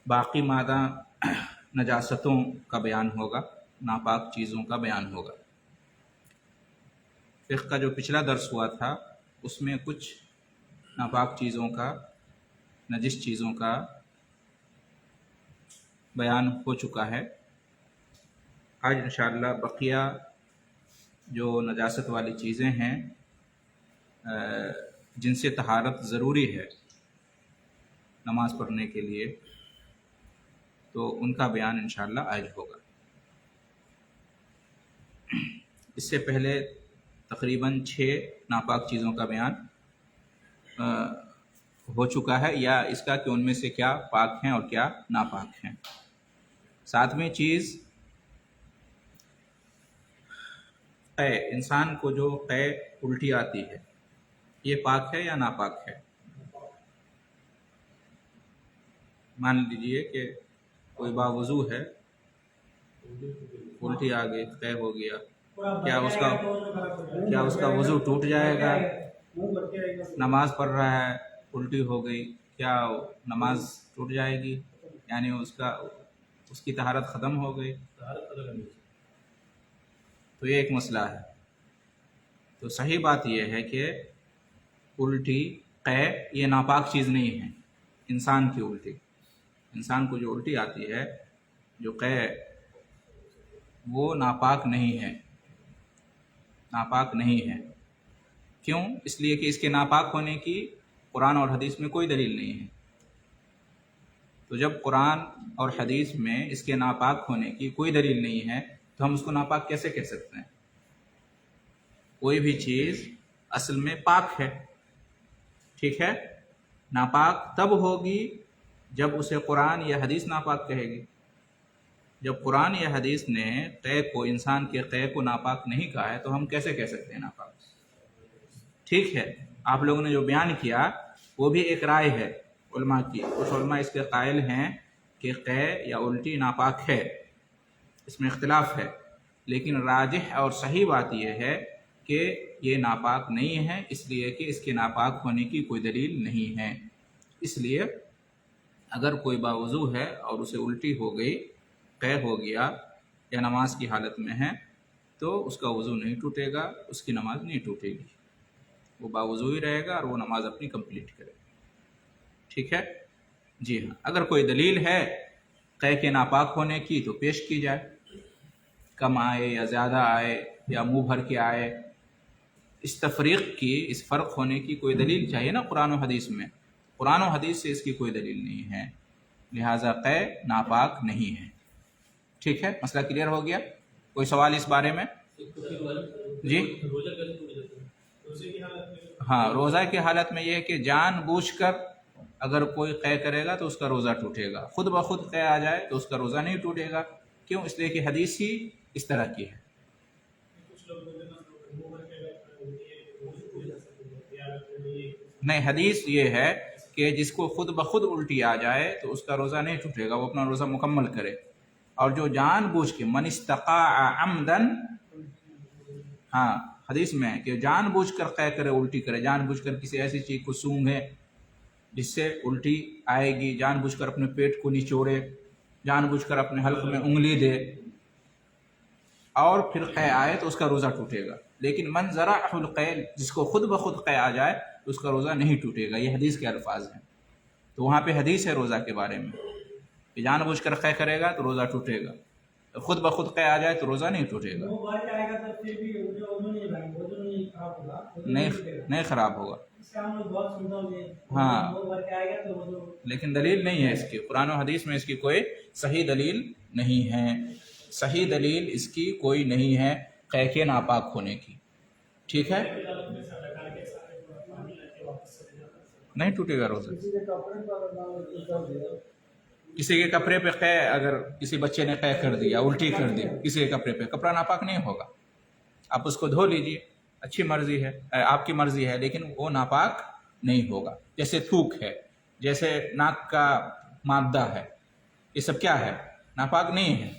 باقی مادہ نجاستوں کا بیان ہوگا، ناپاک چیزوں کا بیان ہوگا۔ فقہ کا جو پچھلا درس ہوا تھا اس میں کچھ ناپاک چیزوں کا، نجس چیزوں کا بیان ہو چکا ہے۔ آج انشاءاللہ بقیہ جو نجاست والی چیزیں ہیں جن سے طہارت ضروری ہے نماز پڑھنے کے لیے، تو ان کا بیان انشاءاللہ آج ہوگا۔ اس سے پہلے تقریباً 6 ناپاک چیزوں کا بیان ہو چکا ہے، یا اس کا کہ ان میں سے کیا پاک ہیں اور کیا ناپاک ہیں۔ 7ویں چیز قے، انسان کو جو قے الٹی آتی ہے، یہ پاک ہے یا ناپاک ہے؟ مان لیجئے کہ کوئی باوضو ہے، الٹی آ گئی، قے ہو گیا، کیا اس کا وضو ٹوٹ جائے گا؟ نماز پڑھ رہا ہے، الٹی ہو گئی، کیا نماز ٹوٹ جائے گی؟ یعنی اس کی طہارت ختم ہو گئی؟ تو یہ ایک مسئلہ ہے۔ تو صحیح بات یہ ہے کہ الٹی، قے یہ ناپاک چیز نہیں ہے۔ انسان کی الٹی، انسان کو جو الٹی آتی ہے، جو قے، وہ ناپاک نہیں ہے، ناپاک نہیں ہے۔ کیوں؟ اس لیے کہ اس کے ناپاک ہونے کی قرآن اور حدیث میں کوئی دلیل نہیں ہے۔ تو جب قرآن اور حدیث میں اس کے ناپاک ہونے کی کوئی دلیل نہیں ہے تو ہم اس کو ناپاک کیسے کہہ سکتے ہیں؟ کوئی بھی چیز اصل میں پاک ہے، ٹھیک ہے؟ ناپاک تب ہوگی جب اسے قرآن یا حدیث ناپاک کہے گی۔ جب قرآن یا حدیث نے قے کو، انسان کے قے کو ناپاک نہیں کہا ہے تو ہم کیسے کہہ سکتے ہیں ناپاک؟ ٹھیک ہے، آپ لوگوں نے جو بیان کیا وہ بھی ایک رائے ہے علماء کی، کچھ علماء اس کے قائل ہیں کہ قے یا الٹی ناپاک ہے، اس میں اختلاف ہے، لیکن راجح اور صحیح بات یہ ہے کہ یہ ناپاک نہیں ہے، اس لیے کہ اس کے ناپاک ہونے کی کوئی دلیل نہیں ہے۔ اس لیے اگر کوئی باوضو ہے اور اسے الٹی ہو گئی، قے ہو گیا، یا نماز کی حالت میں ہے، تو اس کا وضو نہیں ٹوٹے گا، اس کی نماز نہیں ٹوٹے گی، وہ باوضو ہی رہے گا اور وہ نماز اپنی کمپلیٹ کرے گا۔ ٹھیک ہے؟ جی ہاں، اگر کوئی دلیل ہے قے کے ناپاک ہونے کی تو پیش کی جائے، کم آئے یا زیادہ آئے یا منہ بھر کے آئے، اس تفریق کی، اس فرق ہونے کی کوئی دلیل چاہیے نا قرآن و حدیث میں۔ قرآن و حدیث سے اس کی کوئی دلیل نہیں ہے، لہٰذا قے ناپاک نہیں ہے۔ ٹھیک ہے، مسئلہ کلیئر ہو گیا؟ کوئی سوال اس بارے میں؟ جی ہاں، روزہ کی حالت میں یہ ہے کہ جان بوجھ کر اگر کوئی قے کرے گا تو اس کا روزہ ٹوٹے گا، خود بخود قے آ جائے تو اس کا روزہ نہیں ٹوٹے گا۔ کیوں؟ اس لیے کہ حدیث ہی اس طرح کی ہے۔ نہیں، حدیث یہ ہے کہ جس کو خود بخود الٹی آ جائے تو اس کا روزہ نہیں ٹوٹے گا، وہ اپنا روزہ مکمل کرے، اور جو جان بوجھ کے، من استقاع عمدن، ہاں حدیث میں ہے کہ جان بوجھ کر قے کرے، الٹی کرے، جان بوجھ کر کسی ایسی چیز کو سونگھے جس سے الٹی آئے گی، جان بوجھ کر اپنے پیٹ کو نچوڑے، جان بوجھ کر اپنے حلق میں انگلی دے اور پھر قے آئے تو اس کا روزہ ٹوٹے گا۔ لیکن من ذرعہ القے، جس کو خود بخود قے آ جائے تو اس کا روزہ نہیں ٹوٹے گا، یہ حدیث کے الفاظ ہیں۔ تو وہاں پہ حدیث ہے روزہ کے بارے میں کہ جان بوجھ کر قے کرے گا تو روزہ ٹوٹے گا، خود بخود قے آ جائے تو روزہ نہیں ٹوٹے گا، نہیں خراب ہوگا۔ ہاں، لیکن دلیل نہیں ہے اس کی، قرآن و حدیث میں اس کی کوئی صحیح دلیل نہیں ہے، صحیح دلیل اس کی کوئی نہیں ہے قے کے ناپاک ہونے کی۔ ٹھیک ہے، نہیں ٹوٹے گا روزہ۔ کسی کے کپڑے پہ قے، اگر کسی بچے نے قے کر دیا، الٹی کر دی کسی کے کپڑے پہ، کپڑا ناپاک نہیں ہوگا، آپ اس کو دھو لیجئے، اچھی مرضی ہے، آپ کی مرضی ہے، لیکن وہ ناپاک نہیں ہوگا۔ جیسے تھوک ہے، جیسے ناک کا مادہ ہے، یہ سب کیا ہے؟ ناپاک نہیں ہے،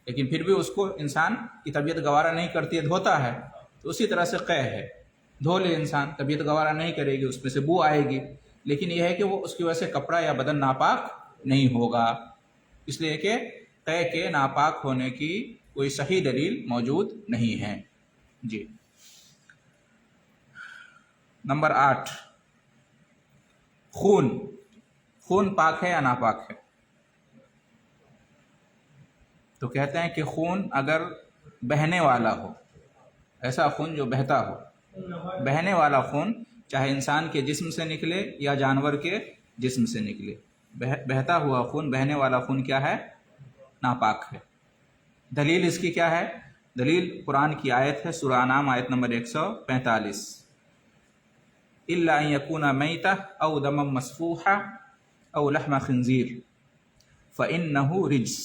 لیکن پھر بھی اس کو انسان کی طبیعت گوارا نہیں کرتی ہے، دھوتا ہے، تو اسی طرح سے قے ہے، دھو لے انسان، طبیعت گوارا نہیں کرے گی، اس میں سے بو آئے گی، لیکن یہ ہے کہ وہ اس کی وجہ سے کپڑا یا بدن ناپاک نہیں ہوگا، اس لیے کہ قے کے ناپاک ہونے کی کوئی صحیح دلیل موجود نہیں ہے۔ جی نمبر 8، خون۔ خون پاک ہے یا ناپاک ہے؟ تو کہتے ہیں کہ خون اگر بہنے والا ہو، ایسا خون جو بہتا ہو، بہنے والا خون چاہے انسان کے جسم سے نکلے یا جانور کے جسم سے نکلے، بہتا ہوا خون، بہنے والا خون کیا ہے؟ ناپاک ہے۔ دلیل اس کی کیا ہے؟ دلیل قرآن کی آیت ہے، سورہ انعام آیت نمبر 145، الا ان یکون میتہ او دما مسفوحا او لحم خنزیر فانہ رجس۔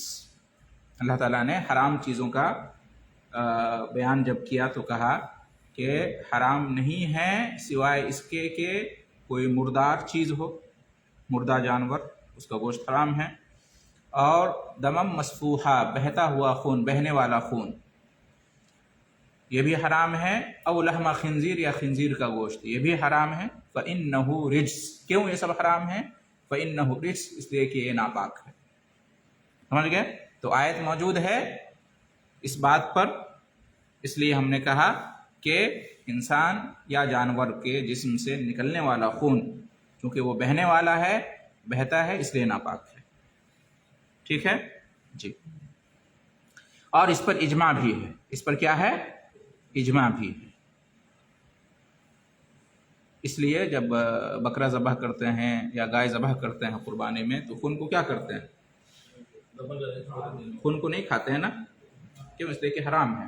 اللہ تعالیٰ نے حرام چیزوں کا بیان جب کیا تو کہا کہ حرام نہیں ہے سوائے اس کے کہ کوئی مردار چیز ہو، مردہ جانور، اس کا گوشت حرام ہے، اور دمم مسفوحہ، بہتا ہوا خون، بہنے والا خون، یہ بھی حرام ہے، او لحم خنزیر، یا خنزیر کا گوشت، یہ بھی حرام ہے۔ فإنہ رجس، کیوں یہ سب حرام ہے؟ فإنہ رجس، اس لیے کہ یہ ناپاک ہے۔ سمجھ گئے؟ تو آیت موجود ہے اس بات پر، اس لیے ہم نے کہا کہ انسان یا جانور کے جسم سے نکلنے والا خون، کیونکہ وہ بہنے والا ہے، بہتا ہے، اس لیے ناپاک ہے۔ ٹھیک ہے جی۔ اور اس پر اجماع بھی ہے، اس پر کیا ہے؟ اجماع بھی ہے۔ اس لیے جب بکرا ذبح کرتے ہیں یا گائے ذبح کرتے ہیں قربانی میں، تو خون کو کیا کرتے ہیں؟ خون کو نہیں کھاتے ہیں نا، کیوں؟ اس لیے کہ حرام ہے۔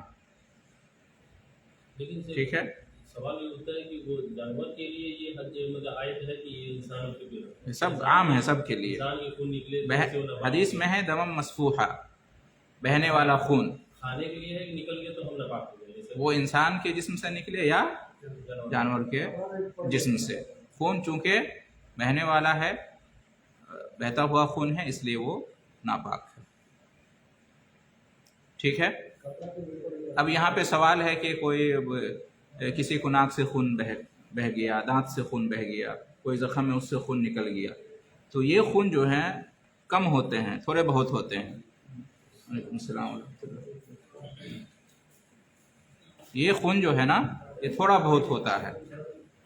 ٹھیک ہے، سوال یہ ہوتا ہے کہ وہ جانور کے لیے یہ حج مطلب آیت ہے کہ یہ انسان کے لیے سب عام ہے، سب کے لیے۔ انسان کے خون نکلے حدیث میں ہے دمم مسفوحہ، بہنے والا خون، کھانے کے لیے ہے کہ نکل گیا تو ہم ناپاک ہو گئے، وہ انسان کے جسم سے نکلے یا جانور کے جسم سے۔ خون چونکہ بہنے والا ہے، بہتا ہوا خون ہے، اس لیے وہ ناپاک ہے۔ ٹھیک ہے، اب یہاں پہ سوال ہے کہ کوئی کسی کو ناک سے خون بہہ گیا، دانت سے خون بہہ گیا، کوئی زخم میں اس سے خون نکل گیا، تو یہ خون جو ہے کم ہوتے ہیں، تھوڑے بہت ہوتے ہیں۔ وعلیکم السلام ورحمۃ اللہ۔ یہ خون جو ہے نا، یہ تھوڑا بہت ہوتا ہے،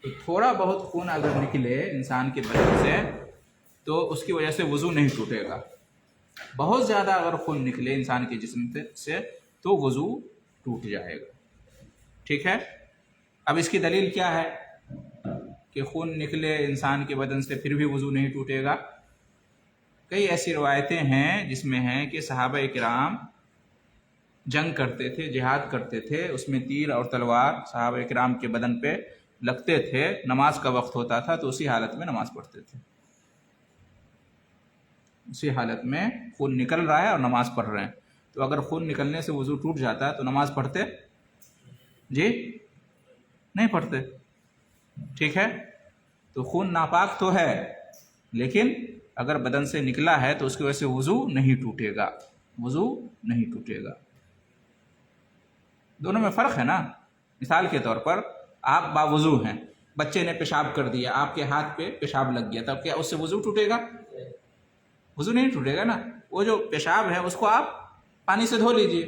تو تھوڑا بہت خون اگر نکلے انسان کے بدن سے تو اس کی وجہ سے وضو نہیں ٹوٹے گا۔ بہت زیادہ اگر خون نکلے انسان کے جسم سے تو وضو ٹوٹ جائے گا۔ ٹھیک ہے، اب اس کی دلیل کیا ہے کہ خون نکلے انسان کے بدن سے پھر بھی وضو نہیں ٹوٹے گا؟ کئی ایسی روایتیں ہیں جس میں ہے کہ صحابہ کرام جنگ کرتے تھے، جہاد کرتے تھے، اس میں تیر اور تلوار صحابہ کرام کے بدن پہ لگتے تھے، نماز کا وقت ہوتا تھا تو اسی حالت میں نماز پڑھتے تھے، اسی حالت میں خون نکل رہا ہے اور نماز پڑھ رہے ہیں، تو اگر خون نکلنے سے وضو ٹوٹ جاتا ہے تو نماز پڑھتے؟ جی نہیں پڑھتے۔ ٹھیک ہے، تو خون ناپاک تو ہے، لیکن اگر بدن سے نکلا ہے تو اس کی وجہ سے وضو نہیں ٹوٹے گا، وضو نہیں ٹوٹے گا۔ دونوں میں فرق ہے نا۔ مثال کے طور پر آپ باوضو ہیں، بچے نے پیشاب کر دیا، آپ کے ہاتھ پہ پیشاب لگ گیا، تب کیا اس سے وضو ٹوٹے گا؟ وضو نہیں ٹوٹے گا نا۔ وہ جو پیشاب ہے اس کو آپ پانی سے دھو لیجئے،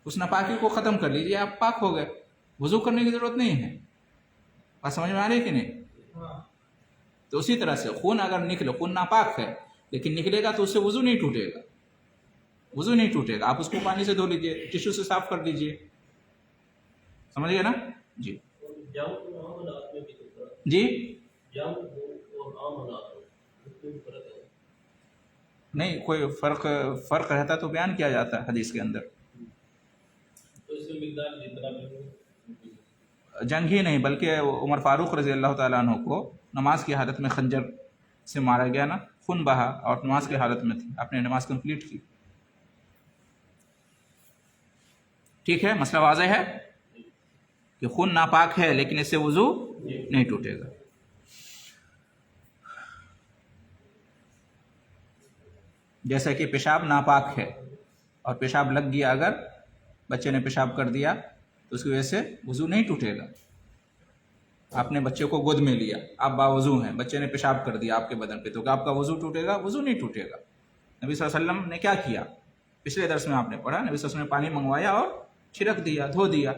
اس ناپاکی کو ختم کر لیجئے، آپ پاک ہو گئے، وضو کرنے کی ضرورت نہیں ہے۔ بات سمجھ میں آ رہی ہے کہ نہیں؟ تو اسی طرح سے خون اگر نکلے، خون ناپاک ہے لیکن نکلے گا تو اس سے وضو نہیں ٹوٹے گا، وضو نہیں ٹوٹے گا، آپ اس کو پانی سے دھو لیجئے، ٹشو سے صاف کر لیجئے۔ سمجھ گئے نا؟ جی جی نہیں، کوئی فرق رہتا تو بیان کیا جاتا ہے حدیث کے اندر۔ جنگ ہی نہیں بلکہ عمر فاروق رضی اللہ تعالیٰ عنہ کو نماز کی حالت میں خنجر سے مارا گیا نا، خون بہا اور نماز کی حالت میں تھی، آپ نے نماز کمپلیٹ کی۔ ٹھیک ہے، مسئلہ واضح ہے کہ خون ناپاک ہے لیکن اس سے وضو نہیں ٹوٹے گا۔ جیسا کہ پیشاب ناپاک ہے اور پیشاب لگ گیا، اگر بچے نے پیشاب کر دیا تو اس کی وجہ سے وضو نہیں ٹوٹے گا۔ آپ نے بچے کو گود میں لیا، آپ باوضو ہیں، بچے نے پیشاب کر دیا آپ کے بدن پہ، تو کیا آپ کا وضو ٹوٹے گا؟ وضو نہیں ٹوٹے گا۔ نبی صلی اللہ علیہ وسلم نے کیا کیا؟ پچھلے درس میں آپ نے پڑھا، نبی صلی اللہ علیہ وسلم نے پانی منگوایا اور چھڑک دیا، دھو دیا،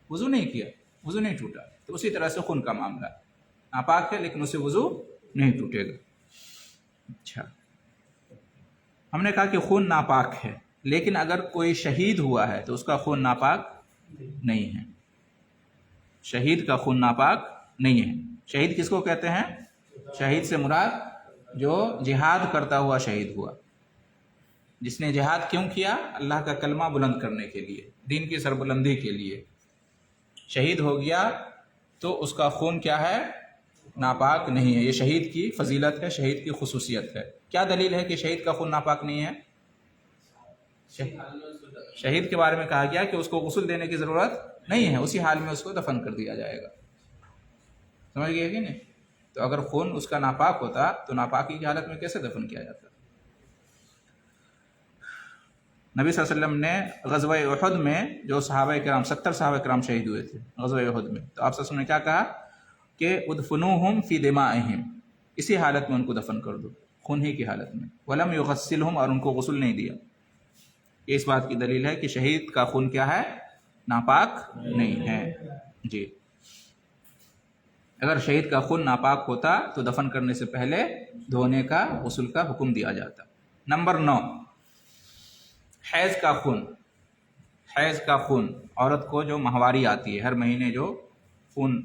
وضو نہیں کیا، وضو نہیں ٹوٹا۔ تو اسی طرح سے خون کا معاملہ ناپاک ہے لیکن اسے وضو نہیں ٹوٹے گا۔ اچھا، ہم نے کہا کہ خون ناپاک ہے، لیکن اگر کوئی شہید ہوا ہے تو اس کا خون ناپاک نہیں ہے۔ شہید کا خون ناپاک نہیں ہے۔ شہید کس کو کہتے ہیں؟ شہید سے مراد جو جہاد کرتا ہوا شہید ہوا، جس نے جہاد کیوں کیا؟ اللہ کا کلمہ بلند کرنے کے لیے، دین کی سربلندی کے لیے شہید ہو گیا، تو اس کا خون کیا ہے؟ ناپاک نہیں ہے۔ یہ شہید کی فضیلت ہے، شہید کی خصوصیت ہے۔ کیا دلیل ہے کہ شہید کا خون ناپاک نہیں ہے؟ شہید کے بارے میں کہا گیا کہ اس کو غسل دینے کی ضرورت نہیں ہے، اسی حال میں اس کو دفن کر دیا جائے گا۔ سمجھ گئے کہ نہیں؟ تو اگر خون اس کا ناپاک ہوتا تو ناپاکی کی حالت میں کیسے دفن کیا جاتا؟ نبی صلی اللہ علیہ وسلم نے غزوہ احد میں جو صحابہ کرام 70 صحابہ کرام شہید ہوئے تھے غزوہ احد میں، تو آپ صلی اللہ علیہ وسلم نے کیا کہا کہ ادفنوہم فی دمائہم، اسی حالت میں ان کو دفن کر دو، خون ہی کی حالت میں، ولم یغسلہم، اور ان کو غسل نہیں دیا۔ یہ اس بات کی دلیل ہے کہ شہید کا خون کیا ہے؟ ناپاک نہیں ہے۔ جی، اگر شہید کا خون ناپاک ہوتا تو دفن کرنے سے پہلے دھونے کا، غسل کا حکم دیا جاتا۔ نمبر 9، حیض کا خون۔ حیض کا خون، عورت کو جو ماہواری آتی ہے، ہر مہینے جو خون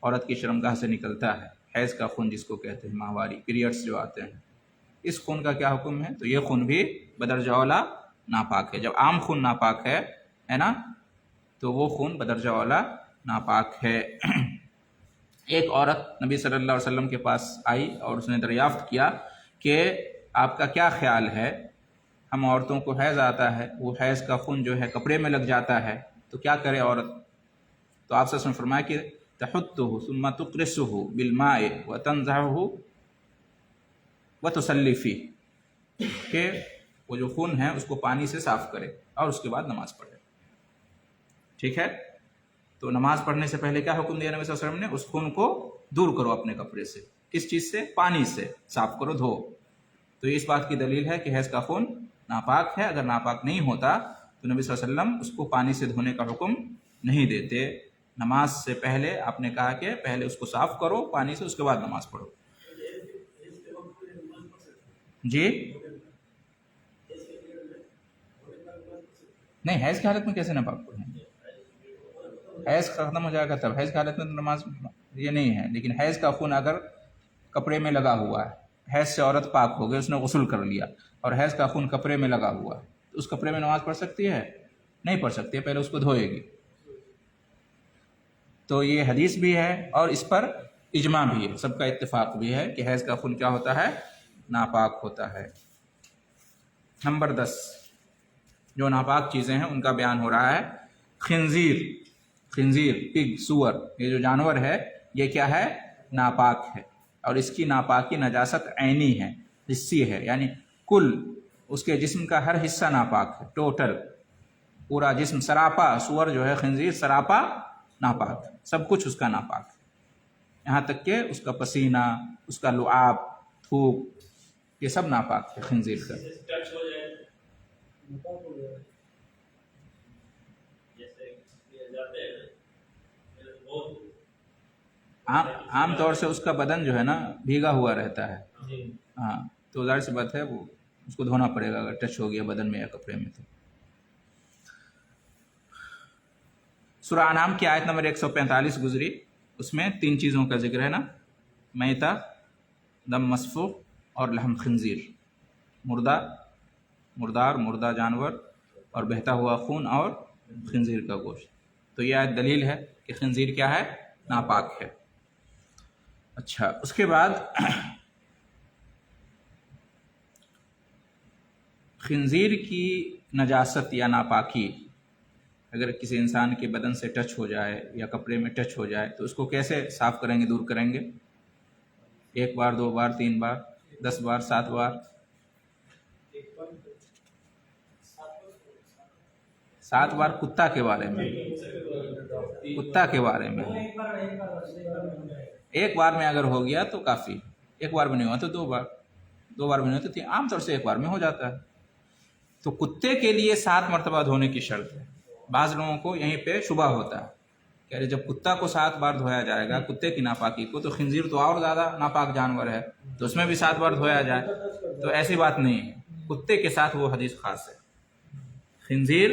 عورت کی شرمگاہ سے نکلتا ہے، حیض کا خون جس کو کہتے ہیں، ماہواری، پیریڈز جو آتے ہیں، اس خون کا کیا حکم ہے؟ تو یہ خون بھی بدرجہ اولیٰ ناپاک ہے۔ جب عام خون ناپاک ہے نا، تو وہ خون بدرجہ اولیٰ ناپاک ہے۔ ایک عورت نبی صلی اللہ علیہ وسلم کے پاس آئی اور اس نے دریافت کیا کہ آپ کا کیا خیال ہے، ہم عورتوں کو حیض آتا ہے، وہ حیض کا خون جو ہے کپڑے میں لگ جاتا ہے، تو کیا کرے عورت؟ تو آپ صلی اللہ علیہ وسلم نے فرمایا کہ تحطہ ثم تقرصہ بالماء وتنزعہ وتصلی فیہ، کہ وہ جو خون ہے اس کو پانی سے صاف کرے اور اس کے بعد نماز پڑھے۔ ٹھیک ہے؟ تو نماز پڑھنے سے پہلے کیا حکم دیا نبی صلی اللہ علیہ وسلم نے؟ اس خون کو دور کرو اپنے کپڑے سے۔ کس چیز سے؟ پانی سے صاف کرو، دھو۔ تو یہ اس بات کی دلیل ہے کہ حیض کا خون ناپاک ہے۔ اگر ناپاک نہیں ہوتا تو نبی صلی اللہ علیہ وسلم اس کو پانی سے دھونے کا حکم نہیں دیتے۔ نماز سے پہلے آپ نے کہا کہ پہلے اس کو صاف کرو پانی سے، اس کے بعد نماز پڑھو۔ جی نہیں، حیض کی حالت میں کیسے ناپاک پڑھیں؟ حیض ختم ہو جائے گا تب، حیض کی حالت میں تو نماز یہ نہیں ہے۔ لیکن حیض کا خون اگر کپڑے میں لگا ہوا ہے، حیض سے عورت پاک ہو گئی، اس نے غسل کر لیا، اور حیض کا خون کپڑے میں لگا ہوا ہے، تو اس کپڑے میں نماز پڑھ سکتی ہے؟ نہیں پڑھ سکتی ہے، پہلے اس کو دھوئے گی۔ تو یہ حدیث بھی ہے اور اس پر اجماع بھی ہے، سب کا اتفاق بھی ہے کہ حیض کا خون کیا ہوتا ہے؟ ناپاک ہوتا ہے۔ نمبر 10، جو ناپاک چیزیں ہیں ان کا بیان ہو رہا ہے۔ خنزیر، خنزیر، پگ، سور، یہ جو جانور ہے یہ کیا ہے؟ ناپاک ہے، اور اس کی ناپاکی نجاست عینی ہے، حصی ہے، یعنی کل اس کے جسم کا ہر حصہ ناپاک ہے، ٹوٹل پورا جسم سراپا، سور جو ہے خنزیر سراپا ناپاک، سب کچھ اس کا ناپاک ہے، یہاں تک کہ اس کا پسینہ، اس کا لعاب، تھوک، یہ سب ناپاک ہے خنزیر کا۔ ٹچ ہو جائے جیسے جاتے ہیں عام طور سے اس کا بدن جو ہے نا بھیگا ہوا رہتا ہے، ہاں، تو ظاہر سی بات ہے وہ اس کو دھونا پڑے گا اگر ٹچ ہو گیا بدن میں یا کپڑے میں۔ تو سورہ انعام کی آیت نمبر 145 گزری، اس میں 3 چیزوں کا ذکر ہے نا، میتہ، دم مسفوح اور لحم خنزیر، مردار جانور اور بہتا ہوا خون اور خنزیر کا گوشت۔ تو یہ آیت دلیل ہے کہ خنزیر کیا ہے؟ ناپاک ہے۔ اچھا، اس کے بعد خنزیر کی نجاست یا ناپاکی اگر کسی انسان کے بدن سے ٹچ ہو جائے یا کپڑے میں ٹچ ہو جائے تو اس کو کیسے صاف کریں گے، دور کریں گے؟ 1 بار، 2 بار، 3 بار، 10 بار، 7 بار؟ 7 بار کتا کے بارے میں، کتا کے بارے میں ایک بار میں اگر ہو گیا تو کافی، ایک بار میں نہیں ہوا تو 2 بار، 2 بار میں نہیں ہوا تو 3، عام طور سے 1 بار میں ہو جاتا ہے۔ تو کتے کے لیے 7 مرتبہ دھونے کی شرط ہے۔ بعض لوگوں کو یہیں پہ شبہ ہوتا ہے کہ ارے جب کتا کو 7 بار دھویا جائے گا کتے کی ناپاکی کو، تو خنزیر تو اور زیادہ ناپاک جانور ہے تو اس میں بھی 7 بار دھویا جائے، تو ایسی بات نہیں ہے۔ کتے کے ساتھ وہ حدیث خاص ہے۔ خنزیر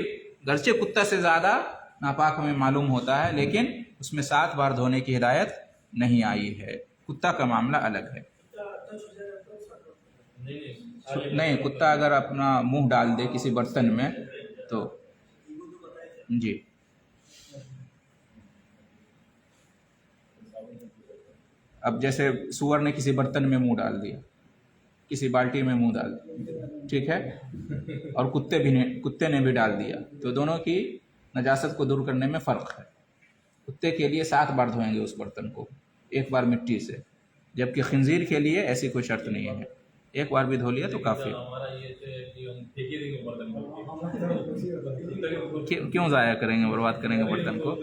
گرچہ کتا سے زیادہ ناپاک ہمیں معلوم ہوتا ہے، لیکن اس میں 7 بار دھونے کی ہدایت نہیں آئی ہے۔ کتا کا معاملہ الگ ہے۔ نہیں، کتا اگر اپنا منہ ڈال دے کسی برتن میں تو جی، اب جیسے سور نے کسی برتن میں منہ ڈال دیا، کسی بالٹی میں منہ ڈال دیا، ٹھیک ہے، اور کتے نے بھی ڈال دیا، تو دونوں کی نجاست کو دور کرنے میں فرق ہے۔ کتے کے لیے 7 بار دھوئیں گے اس برتن کو، 1 بار مٹی سے، جبکہ خنزیر کے لیے ایسی کوئی شرط نہیں ہے، 1 بار بھی دھو لیا تو کافی۔ کیوں ضائع کریں گے، برباد کریں گے برتن کو،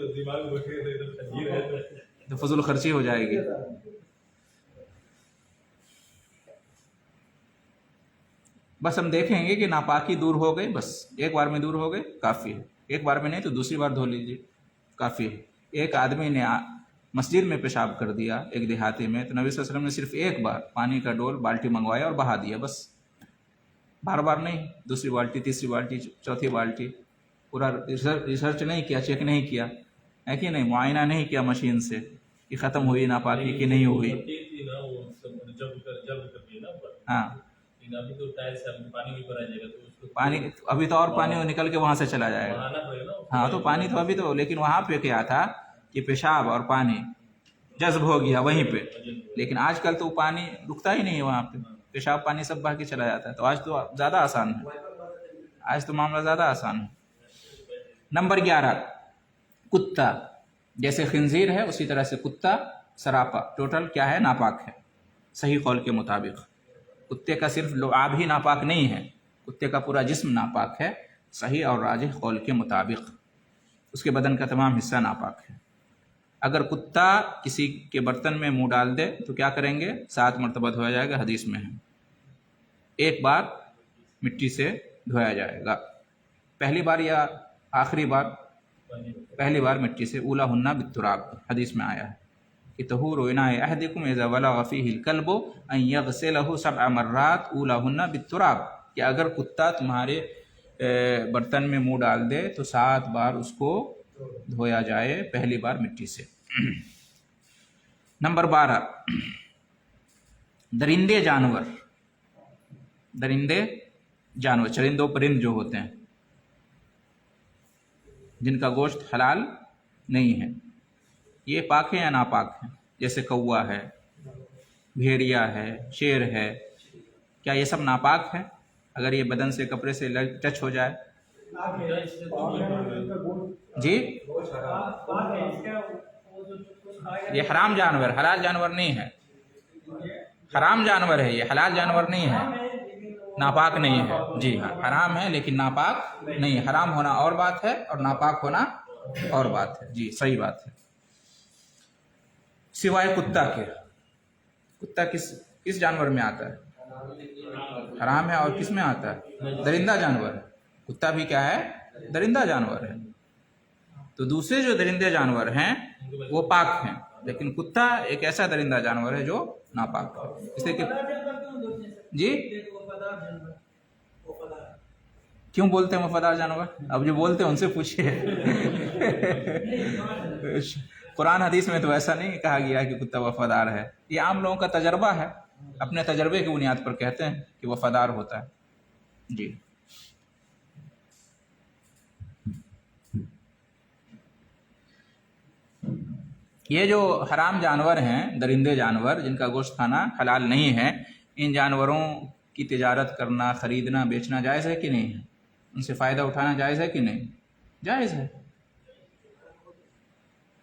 تو فضول خرچی ہو جائے گی۔ بس ہم دیکھیں گے کہ ناپاکی دور ہو گئی، بس 1 بار میں دور ہو گئی کافی ہے، 1 بار میں نہیں تو دوسری بار دھو لیجیے کافی ہے۔ ایک آدمی نے مسجد میں پیشاب کر دیا ایک دیہاتی میں، تو نبی صلی اللہ علیہ وسلم نے صرف 1 بار پانی کا ڈول بالٹی منگوایا اور بہا دیا، بس، بار بار نہیں، دوسری بالٹی، تیسری بالٹی، چوتھی بالٹی، پورا ریسرچ نہیں کیا، چیک نہیں کیا ہے کہ نہیں، معائنہ نہیں کیا مشین سے کہ ختم ہوئی ناپاکی کہ نہیں ہوئی۔ ہاں، پانی ابھی تو، اور پانی نکل کے وہاں سے چلا جائے گا۔ ہاں تو پانی تو ابھی تو، لیکن وہاں پہ کیا تھا کہ پیشاب اور پانی جذب ہو گیا وہیں پہ، لیکن آج کل تو پانی رکتا ہی نہیں ہے وہاں پہ، پیشاب پانی سب بہہ کے چلا جاتا ہے، تو آج تو زیادہ آسان ہے، آج تو معاملہ زیادہ آسان ہے۔ نمبر 11، کتا، جیسے خنزیر ہے اسی طرح سے کتا سراپا ٹوٹل کیا ہے، ناپاک ہے، صحیح قول کے مطابق۔ کتے کا صرف لعاب ہی ناپاک نہیں ہے، کتے کا پورا جسم ناپاک ہے، صحیح اور راجح قول کے مطابق، اس کے بدن کا تمام حصہ ناپاک ہے۔ اگر کتا کسی کے برتن میں منہ ڈال دے تو کیا کریں گے، 7 مرتبہ دھویا جائے گا، حدیث میں ہے۔ 1 بار مٹی سے دھویا جائے گا، پہلی بار یا آخری بار، پہلی بار مٹی سے، اولاہن بالتراب، حدیث میں آیا ہے کہ طہور اناء احدکم اذا ولغ فیہ الکلب ان یغسلہ 7 مرات اولاہن بالتراب، کہ اگر کتا تمہارے برتن میں منہ ڈال دے تو 7 بار اس کو دھویا جائے، پہلی بار مٹی سے۔ نمبر 12، درندے جانور، درندے جانور، چرند و پرند جو ہوتے ہیں جن کا گوشت حلال نہیں ہے، یہ پاک ہیں یا ناپاک ہیں؟ جیسے کوا ہے، بھیڑیا ہے، شیر ہے، کیا یہ سب ناپاک ہے اگر یہ بدن سے کپڑے سے ٹچ ہو جائے؟ جی، یہ حرام جانور، حلال جانور نہیں ہے، حرام جانور ہے یہ، حلال جانور نہیں ہے، ناپاک نہیں ہے، جی ہاں، حرام ہے لیکن ناپاک نہیں ہے، حرام ہونا اور بات ہے اور ناپاک ہونا اور بات ہے، جی صحیح بات ہے۔ سوائے کتا کے، کتا کس جانور میں آتا ہے؟ حرام ہے، اور کس میں آتا ہے؟ درندہ جانور ہے، کتا بھی کیا ہے؟ درندہ جانور ہے، تو دوسرے جو درندے جانور ہیں وہ پاک ہیں، لیکن کتا ایک ایسا درندہ جانور ہے جو ناپاک ہے، اس لیے کہ جی کیوں بولتے ہیں وفادار جانور؟ اب جو بولتے ہیں ان سے پوچھیے۔ قرآن حدیث میں تو ایسا نہیں کہا گیا کہ کتا وفادار ہے، یہ عام لوگوں کا تجربہ ہے، اپنے تجربے کی بنیاد پر کہتے ہیں کہ وفادار ہوتا ہے، جی۔ یہ جو حرام جانور ہیں، درندے جانور جن کا گوشت کھانا حلال نہیں ہے، ان جانوروں کی تجارت کرنا، خریدنا، بیچنا جائز ہے کہ نہیں ہے؟ ان سے فائدہ اٹھانا جائز ہے کہ نہیں؟ جائز ہے،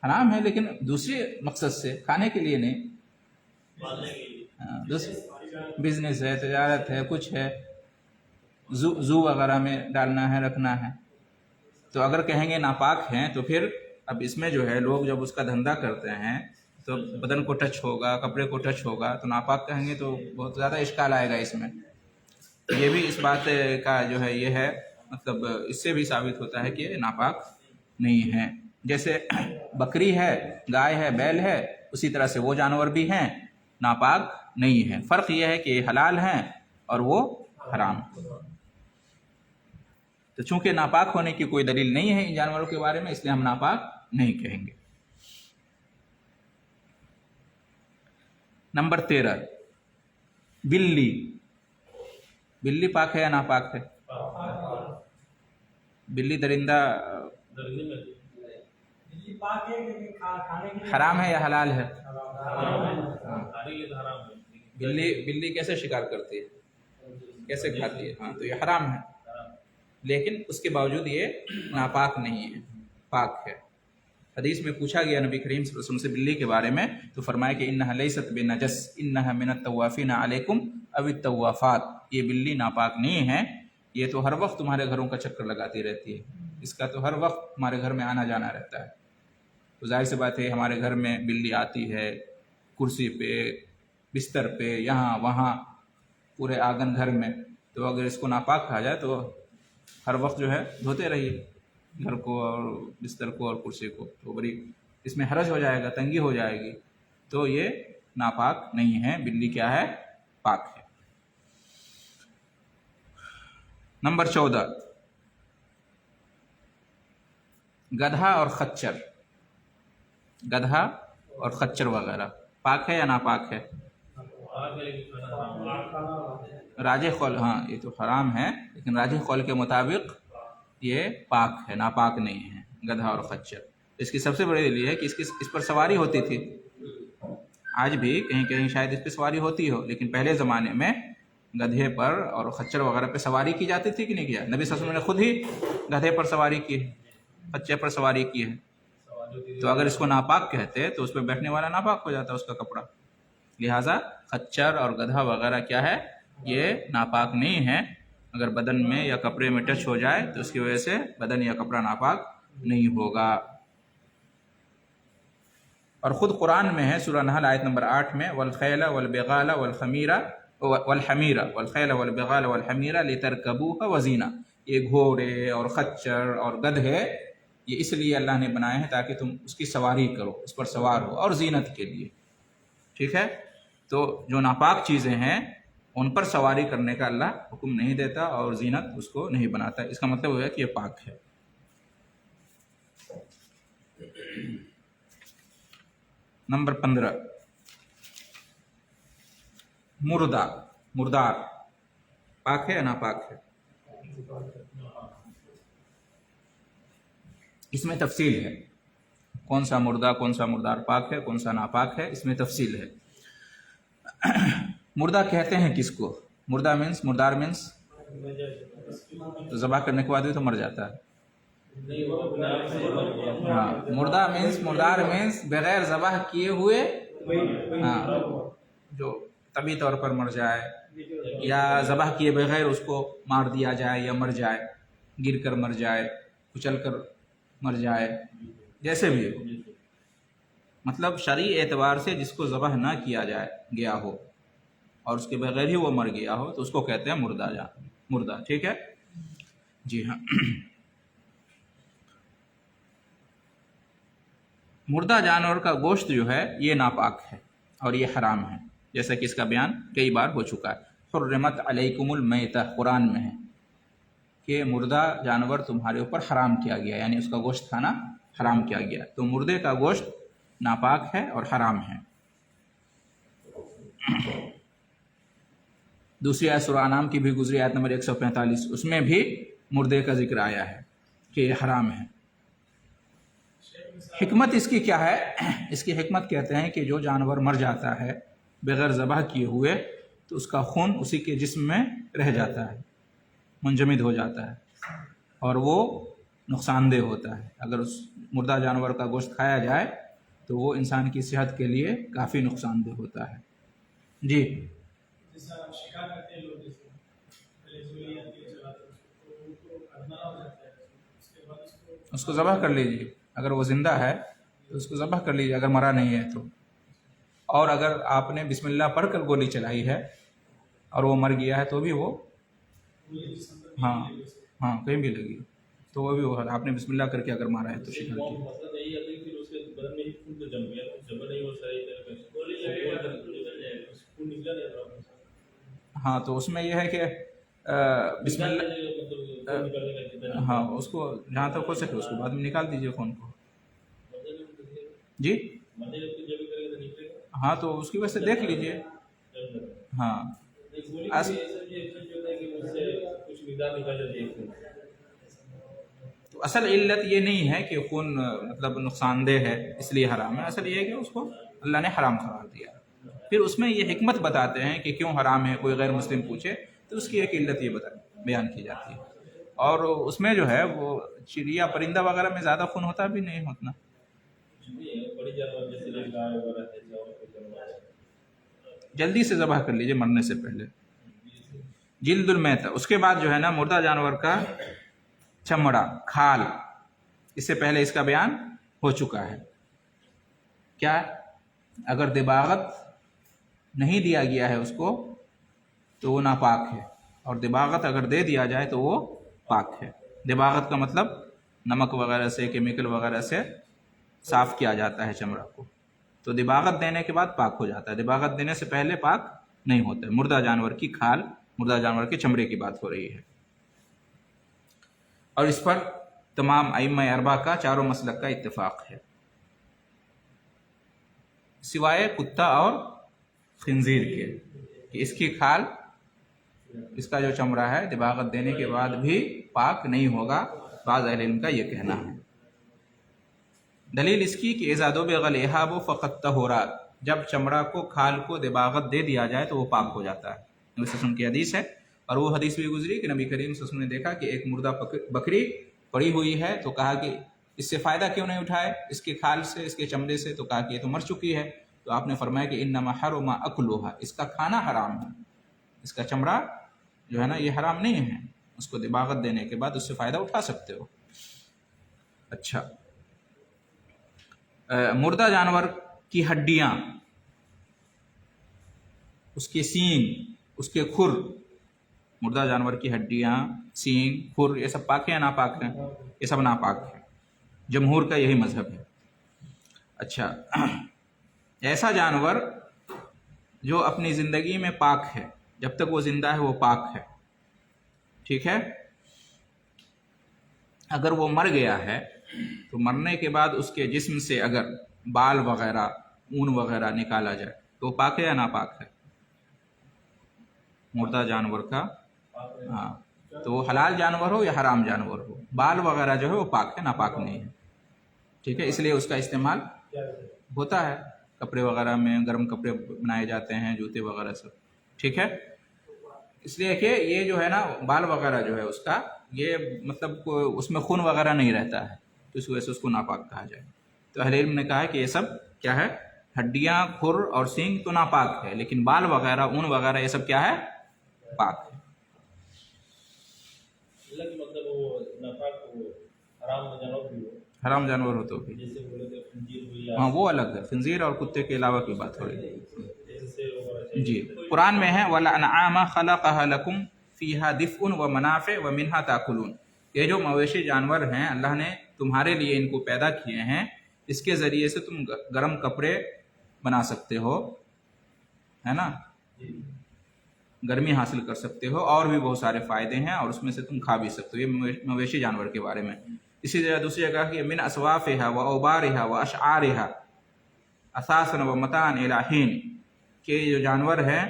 حرام ہے لیکن دوسرے مقصد سے، کھانے کے لیے نہیں، بزنس ہے، تجارت ہے، کچھ ہے، زو وغیرہ میں ڈالنا ہے، رکھنا ہے، تو اگر کہیں گے ناپاک ہیں تو پھر اب اس میں جو ہے لوگ جب اس کا دھندا کرتے ہیں تو بدن کو ٹچ ہوگا، کپڑے کو ٹچ ہوگا، تو ناپاک کہیں گے تو بہت زیادہ اشکال آئے گا اس میں. یہ بھی اس بات کا جو ہے یہ ہے، مطلب اس سے بھی ثابت ہوتا ہے کہ یہ ناپاک نہیں ہے. جیسے بکری ہے، گائے ہے، بیل ہے، اسی طرح سے وہ جانور بھی ہیں، ناپاک نہیں ہیں. فرق یہ ہے کہ یہ حلال ہیں اور وہ حرام. تو چونکہ ناپاک ہونے کی کوئی دلیل نہیں ہے ان جانوروں کے بارے میں، اس لیے ہم ناپاک نہیں کہیں گے. نمبر 13، بلی. بلی پاک ہے یا ناپاک ہے؟ بلی درندہ درندے میں حرام ہے یا حلال ہے؟ ساری یہ حرام ہے. بلی کیسے شکار کرتی ہے، کیسے کھاتی ہے؟ ہاں تو یہ حرام ہے، لیکن اس کے باوجود یہ ناپاک نہیں ہے، پاک ہے. حدیث میں پوچھا گیا نبی کریم صلی اللہ علیہ وسلم سے بلی کے بارے میں، تو فرمایا کہ انہا لیست بنجس انہا من الطوافین علیکم او الطوافات. یہ بلی ناپاک نہیں ہے، یہ تو ہر وقت تمہارے گھروں کا چکر لگاتی رہتی ہے، اس کا تو ہر وقت ہمارے گھر میں آنا جانا رہتا ہے. تو ظاہر سی بات ہے ہمارے گھر میں بلی آتی ہے، کرسی پہ، بستر پہ، یہاں وہاں، پورے آنگن گھر میں. تو اگر اس کو ناپاک کہا جائے تو ہر وقت جو ہے دھوتے رہیے گھر کو اور بستر کو اور کرسی کو، تو بڑی اس میں حرج ہو جائے گا، تنگی ہو جائے گی. تو یہ ناپاک نہیں ہے، بلی کیا ہے؟ پاک ہے. نمبر 14، گدھا اور خچر. گدھا اور خچر وغیرہ پاک ہے یا ناپاک ہے؟ راجح قول، ہاں یہ تو حرام ہے، لیکن راجح قول کے مطابق یہ پاک ہے، ناپاک نہیں ہے گدھا اور خچر. اس کی سب سے بڑی دلیل ہے کہ اس پر سواری ہوتی تھی. آج بھی کہیں کہیں شاید اس پہ سواری ہوتی ہو، لیکن پہلے زمانے میں گدھے پر اور خچر وغیرہ پہ سواری کی جاتی تھی کہ نہیں کیا؟ نبی صلی اللہ علیہ وسلم نے خود ہی گدھے پر سواری کی ہے، خچر پر سواری کی ہے. تو اگر اس کو ناپاک کہتے تو اس پہ بیٹھنے والا ناپاک ہو جاتا اس کا کپڑا. لہٰذا خچر اور گدھا وغیرہ کیا ہے؟ یہ ناپاک نہیں ہے. اگر بدن میں یا کپڑے میں ٹچ ہو جائے تو اس کی وجہ سے بدن یا کپڑا ناپاک نہیں ہوگا. اور خود قرآن میں ہے سورہ نحل آیت نمبر 8 میں، والخیل والبغال والحمیر والخیل والبغال والحمیر لترکبوها وزینہ. یہ گھوڑے اور خچر اور گدھے یہ اس لیے اللہ نے بنائے ہیں تاکہ تم اس کی سواری کرو، اس پر سوار ہو، اور زینت کے لیے. ٹھیک ہے؟ تو جو ناپاک چیزیں ہیں ان پر سواری کرنے کا اللہ حکم نہیں دیتا اور زینت اس کو نہیں بناتا. اس کا مطلب ہے کہ یہ پاک ہے. نمبر 15، مردار. پاک ہے یا ناپاک ہے؟ اس میں تفصیل ہے، کون سا مردہ کون سا مردار پاک ہے، کون سا ناپاک ہے، اس میں تفصیل ہے. مردہ کہتے ہیں کس کو؟ مردار مینس تو ذبح کرنے کے بعد بھی تو مر جاتا ہے. ہاں، مردار مینس بغیر ذبح کیے ہوئے، ہاں جو طبی طور پر مر جائے یا ذبح کیے بغیر اس کو مار دیا جائے یا مر جائے، گر کر مر جائے، کچل کر مر جائے، جیسے بھی ہو. مطلب شرعی اعتبار سے جس کو ذبح نہ کیا گیا ہو اور اس کے بغیر ہی وہ مر گیا ہو تو اس کو کہتے ہیں مردہ. ٹھیک ہے جی ہاں. مردہ جانور کا گوشت جو ہے یہ ناپاک ہے اور یہ حرام ہے، جیسا کہ اس کا بیان کئی بار ہو چکا ہے. حرمت علیکم المیتہ قرآن میں ہے کہ مردہ جانور تمہارے اوپر حرام کیا گیا، یعنی اس کا گوشت کھانا حرام کیا گیا. تو مردے کا گوشت ناپاک ہے اور حرام ہے. دوسری آیت سورہ انعام کی بھی گزری، آیت نمبر 145، اس میں بھی مردے کا ذکر آیا ہے کہ یہ حرام ہے. حکمت اس کی کیا ہے؟ اس کی حکمت کہتے ہیں کہ جو جانور مر جاتا ہے بغیر ذبح کیے ہوئے تو اس کا خون اسی کے جسم میں رہ جاتا ہے، منجمد ہو جاتا ہے اور وہ نقصان دہ ہوتا ہے. اگر اس مردہ جانور کا گوشت کھایا جائے تو وہ انسان کی صحت کے لیے کافی نقصان دہ ہوتا ہے. جی شکار کرتے ہیں لوگ، جیسے پہلے سوئی آتی ہے چلاتے ہیں اس کو، تو ان کو ادنا ہو جاتا ہے، اس کے بعد اس کو اس کو ذبح کر لیجیے، اگر وہ زندہ ہے تو اس کو ذبح کر لیجیے اگر مرا نہیں ہے تو. اور اگر آپ نے بسم اللہ پڑھ کر گولی چلائی ہے اور وہ مر گیا ہے تو بھی وہ ہاں کہیں بھی لگی تو وہ بھی وہ آپ نے بسم اللہ کر کے اگر مارا ہے تو شکل کی. مطلب یہی ہے کہ پھر اس کے بدن میں خون تو جم گیا، جمع نہیں ہو صحیح طریقے سے خون نکلا نہیں رہا. ہاں تو اس میں یہ ہے کہ بسم اللہ، ہاں اس کو جہاں تک ہو سکے اس کو بعد میں نکال دیجیے خون کو. جی ہاں تو اس کی وجہ سے دیکھ لیجیے. ہاں تو اصل علت یہ نہیں ہے کہ خون مطلب نقصان دہ ہے اس لیے حرام ہے، اصل یہ ہے کہ اس کو اللہ نے حرام قرار دیا. پھر اس میں یہ حکمت بتاتے ہیں کہ کیوں حرام ہے، کوئی غیر مسلم پوچھے تو اس کی ایک علت یہ بیان کی جاتی ہے. اور اس میں جو ہے وہ چڑیا پرندہ وغیرہ میں زیادہ خون ہوتا بھی نہیں اتنا. جلدی سے ذبح کر لیجیے مرنے سے پہلے. جلد المیتہ، اس کے بعد جو ہے نا مردہ جانور کا چمڑا، کھال، اس سے پہلے اس کا بیان ہو چکا ہے. کیا اگر دباغت نہیں دیا گیا ہے اس کو تو وہ ناپاک ہے، اور دباغت اگر دے دیا جائے تو وہ پاک ہے. دباغت کا مطلب نمک وغیرہ سے، کیمیکل وغیرہ سے صاف کیا جاتا ہے چمڑا کو، تو دباغت دینے کے بعد پاک ہو جاتا ہے، دباغت دینے سے پہلے پاک نہیں ہوتا ہے. مردہ جانور کی کھال، مردہ جانور کے چمڑے کی بات ہو رہی ہے. اور اس پر تمام ائمہ اربعہ کا، چاروں مسلک کا اتفاق ہے، سوائے کتا اور خنزیر کے، کہ اس کی کھال، اس کا جو چمڑا ہے دباغت دینے کے بعد بھی پاک نہیں ہوگا. بعض اہل علم کا یہ کہنا ہے. دلیل اس کی کہ اذا دبغ الاحاب فقد طہرا، جب چمڑا کو، کھال کو دباغت دے دیا جائے تو وہ پاک ہو جاتا ہے. نبی صلی اللہ علیہ وسلم کی حدیث ہے، اور وہ حدیث بھی گزری کہ نبی کریم صلی اللہ علیہ وسلم نے دیکھا کہ ایک مردہ بکری پڑی ہوئی ہے، تو کہا کہ اس سے فائدہ کیوں نہیں اٹھائے، اس کے کھال سے، اس کے چمڑے سے، تو کہا کہ یہ تو مر چکی ہے. تو آپ نے فرمایا کہ انما حرم اکلھا، اس کا کھانا حرام ہے، اس کا چمڑا جو ہے نا یہ حرام نہیں ہے، اس کو دباغت دینے کے بعد اس سے فائدہ اٹھا سکتے ہو. اچھا، مردہ جانور کی ہڈیاں، اس کے سینگ، اس کے کھر، مردہ جانور کی ہڈیاں، سینگ، کھر، یہ سب پاک ہیں یا ناپاک ہیں؟ یہ سب ناپاک ہیں، جمہور کا یہی مذہب ہے. اچھا، ایسا جانور جو اپنی زندگی میں پاک ہے، جب تک وہ زندہ ہے وہ پاک ہے، ٹھیک ہے. اگر وہ مر گیا ہے تو مرنے کے بعد اس کے جسم سے اگر بال وغیرہ، اون وغیرہ نکالا جائے تو وہ پاک ہے یا ناپاک ہے؟ مردہ جانور کا، ہاں، تو وہ حلال جانور ہو یا حرام جانور ہو، بال وغیرہ جو ہے وہ پاک ہے، ناپاک نہیں ہے، ٹھیک ہے. اس لیے اس کا استعمال ہوتا ہے کپڑے وغیرہ میں، گرم کپڑے بنائے جاتے ہیں، جوتے وغیرہ سب، ٹھیک ہے. اس لیے کہ یہ جو ہے نا بال وغیرہ جو ہے اس کا، یہ مطلب اس میں خون وغیرہ نہیں رہتا ہے، تو اس وجہ سے اس کو ناپاک کہا جائے. تو اہل علم نے کہا ہے کہ یہ سب کیا ہے، ہڈیاں، کھر اور سینگ تو ناپاک ہے، لیکن بال وغیرہ، اون وغیرہ یہ سب کیا ہے، پاک ہے. مطلب وہ ناپاک وہ حرام جانور بھی ہو، حرام جانور ہو تو بھی، جیسے بولے کہ خنزیر ہوئی، ہاں وہ الگ ہے، خنزیر اور کتے کے علاوہ کی بات ہو رہی ہے. جی، قرآن میں ہے وَالْأَنْعَامَ خَلَقَهَا لَكُمْ فِيهَا دِفْءٌ وَمَنَافِعُ وَمِنْهَا تَأْكُلُونَ، یہ جو مویشی جانور ہیں اللہ نے تمہارے لیے ان کو پیدا کیے ہیں، اس کے ذریعے سے تم گرم کپڑے بنا سکتے ہو، ہے نا، گرمی حاصل کر سکتے ہو، اور بھی بہت سارے فائدے ہیں، اور اس میں سے تم کھا بھی سکتے ہو. یہ مویشی جانور کے بارے میں. اسی طرح دوسری جگہ کہ من اصوافها واوبارها واشعارها اساسا ومتاعا الى حين، کہ جو جانور ہے،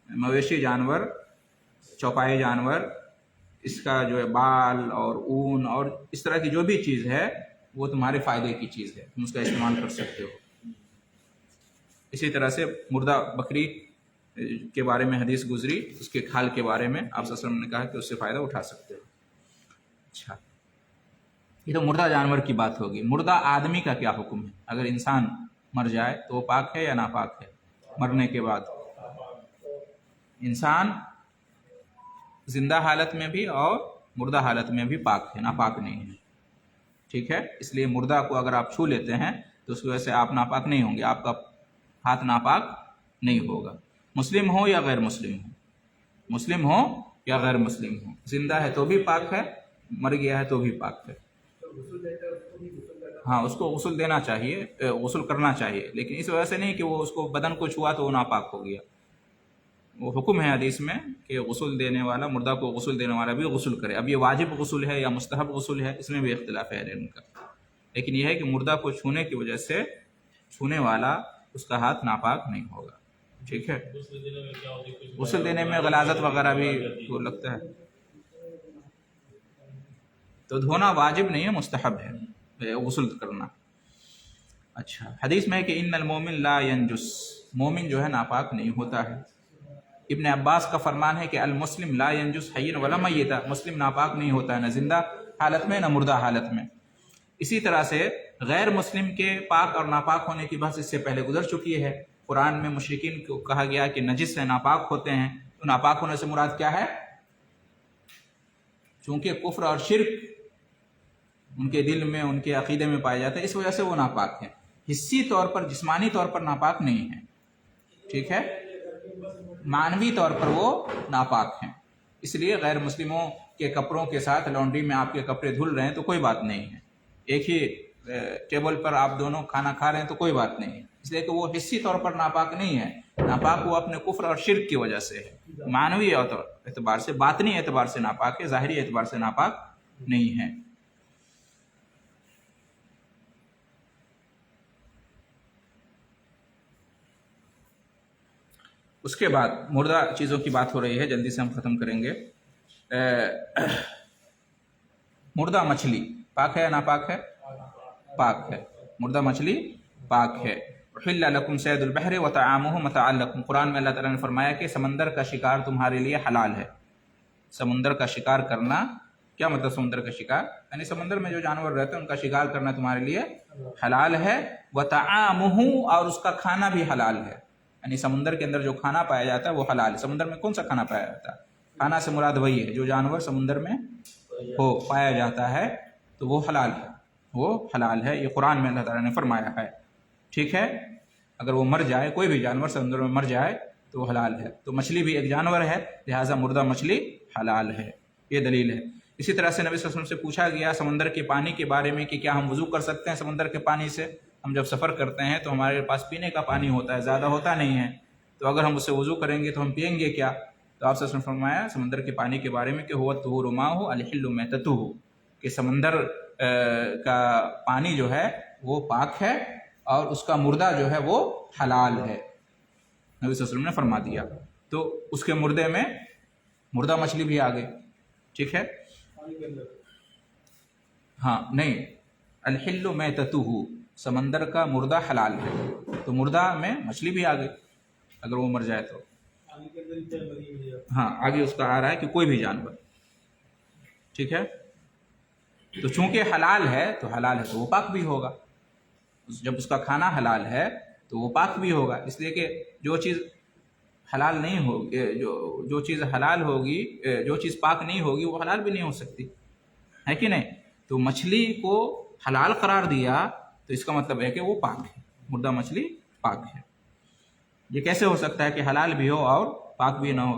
مویشی جانور، چوپائے جانور، اس کا جو ہے بال اور اون اور اس طرح کی جو بھی چیز ہے وہ تمہارے فائدے کی چیز ہے، تم اس کا استعمال کر سکتے ہو. اسی طرح سے مردہ بکری کے بارے میں حدیث گزری، اس کے کھال کے بارے میں آپ صلی اللہ علیہ وسلم نے کہا کہ اس سے فائدہ اٹھا سکتے ہو. اچھا، یہ تو مردہ جانور کی بات ہوگی. مردہ آدمی کا کیا حکم ہے؟ اگر انسان مر جائے تو وہ پاک ہے یا ناپاک ہے؟ مرنے کے بعد انسان زندہ حالت میں بھی اور مردہ حالت میں بھی پاک ہے، ناپاک نہیں ہے. ٹھیک ہے، اس لیے مردہ کو اگر آپ چھو لیتے ہیں تو اس کی وجہ سے آپ ناپاک نہیں ہوں گے، آپ کا ہاتھ ناپاک نہیں ہوگا، مسلم ہو یا غیر مسلم ہو، مسلم ہو یا غیر مسلم ہو، زندہ ہے تو بھی پاک ہے، مر گیا ہے تو بھی پاک ہے۔ ہاں، اس کو غسل دینا چاہیے، غسل کرنا چاہیے، لیکن اس وجہ سے نہیں کہ وہ اس کو بدن کو چھوا تو وہ ناپاک ہو گیا۔ وہ حکم ہے حدیث میں کہ غسل دینے والا، مردہ کو غسل دینے والا بھی غسل کرے۔ اب یہ واجب غسل ہے یا مستحب غسل ہے، اس میں بھی اختلاف ہے ان کا، لیکن یہ ہے کہ مردہ کو چھونے کی وجہ سے چھونے والا اس کا ہاتھ ناپاک نہیں ہوگا، ٹھیک ہے۔ غسل دینے میں کیا ہوتی ہے؟ غسل دینے میں غلاظت وغیرہ بھی وہ لگتا ہے، تو دھونا واجب نہیں ہے، مستحب ہے غسل کرنا۔ اچھا، حدیث میں ہے کہ ان المومن لا ینجس، مومن جو ہے ناپاک نہیں ہوتا ہے۔ ابن عباس کا فرمان ہے کہ المسلم لا ینجس حیا ولا میتا، مسلم ناپاک نہیں ہوتا ہے، نہ زندہ حالت میں نہ مردہ حالت میں۔ اسی طرح سے غیر مسلم کے پاک اور ناپاک ہونے کی بحث اس سے پہلے گزر چکی ہے۔ قرآن میں مشرکین کو کہا گیا کہ نجس سے ناپاک ہوتے ہیں، تو ناپاک ہونے سے مراد کیا ہے؟ چونکہ کفر اور شرک ان کے دل میں، ان کے عقیدے میں پائے جاتے ہیں، اس وجہ سے وہ ناپاک ہیں، حسی طور پر، جسمانی طور پر ناپاک نہیں ہیں، ٹھیک ہے، معنوی طور پر وہ ناپاک ہیں۔ اس لیے غیر مسلموں کے کپڑوں کے ساتھ لانڈری میں آپ کے کپڑے دھل رہے ہیں تو کوئی بات نہیں ہے، ایک ہی ٹیبل پر آپ دونوں کھانا کھا رہے ہیں تو کوئی بات نہیں ہے، اس لیے کہ وہ حسی طور پر ناپاک نہیں ہے، ناپاک وہ اپنے کفر اور شرک کی وجہ سے ہے، معنوی اعتبار سے، باطنی اعتبار سے ناپاک ہے، ظاہری اعتبار سے ناپاک نہیں ہے۔ اس کے بعد مردہ چیزوں کی بات ہو رہی ہے، جلدی سے ہم ختم کریں گے۔ مردہ مچھلی پاک ہے یا ناپاک ہے؟ پاک ہے، مردہ مچھلی پاک ہے۔ احل لکم صید البحر وطعامہ متاعا لکم، قرآن میں اللہ تعالیٰ نے فرمایا کہ سمندر کا شکار تمہارے لیے حلال ہے۔ سمندر کا شکار کرنا کیا مطلب؟ سمندر کا شکار یعنی سمندر میں جو جانور رہتے ہیں ان کا شکار کرنا تمہارے لیے حلال ہے، وطعامہ، اور اس کا کھانا بھی حلال ہے، یعنی سمندر کے اندر جو کھانا پایا جاتا ہے وہ حلال ہے۔ سمندر میں کون سا کھانا پایا جاتا ہے؟ کھانا سے مراد وہی ہے جو جانور سمندر میں ہو پایا جاتا ہے تو وہ حلال ہے، وہ حلال ہے، یہ قرآن میں اللہ تعالیٰ نے فرمایا ہے، ٹھیک ہے۔ اگر وہ مر جائے، کوئی بھی جانور سمندر میں مر جائے تو وہ حلال ہے، تو مچھلی بھی ایک جانور ہے، لہٰذا مردہ مچھلی حلال ہے، یہ دلیل ہے۔ اسی طرح سے نبی صلی اللہ علیہ وسلم سے پوچھا گیا سمندر کے پانی کے بارے میں کہ کیا ہم وضو کر سکتے ہیں سمندر کے پانی سے؟ ہم جب سفر کرتے ہیں تو ہمارے پاس پینے کا پانی ہوتا ہے، زیادہ ہوتا نہیں ہے، تو اگر ہم اس سے وضو کریں گے تو ہم پئیں گے کیا؟ تو آپ صلی اللہ علیہ وسلم نے فرمایا سمندر کے پانی کے بارے میں کہ هو الطہور ماؤہ الحل میتتہ، کہ سمندر کا پانی جو ہے وہ پاک ہے اور اس کا مردہ جو ہے وہ حلال ہے، نبی صلی اللہ علیہ وسلم نے فرما دیا۔ تو اس کے مردے میں مردہ مچھلی بھی آ گئی، ٹھیک ہے، ہاں نہیں، الحل میتتہ، سمندر کا مردہ حلال ہے، تو مردہ میں مچھلی بھی آ گئی اگر وہ مر جائے تو، ہاں آگے اس کا آ رہا ہے کہ کوئی بھی جانور، ٹھیک ہے۔ تو چونکہ حلال ہے تو حلال ہے تو وہ پاک بھی ہوگا، جب اس کا کھانا حلال ہے تو وہ پاک بھی ہوگا، اس لیے کہ جو چیز حلال نہیں ہوگی، جو چیز حلال ہوگی، جو چیز پاک نہیں ہوگی وہ حلال بھی نہیں ہو سکتی، ہے کہ نہیں؟ تو مچھلی کو حلال قرار دیا تو اس کا مطلب ہے کہ وہ پاک ہے، مردہ مچھلی پاک ہے۔ یہ کیسے ہو سکتا ہے کہ حلال بھی ہو اور پاک بھی نہ ہو؟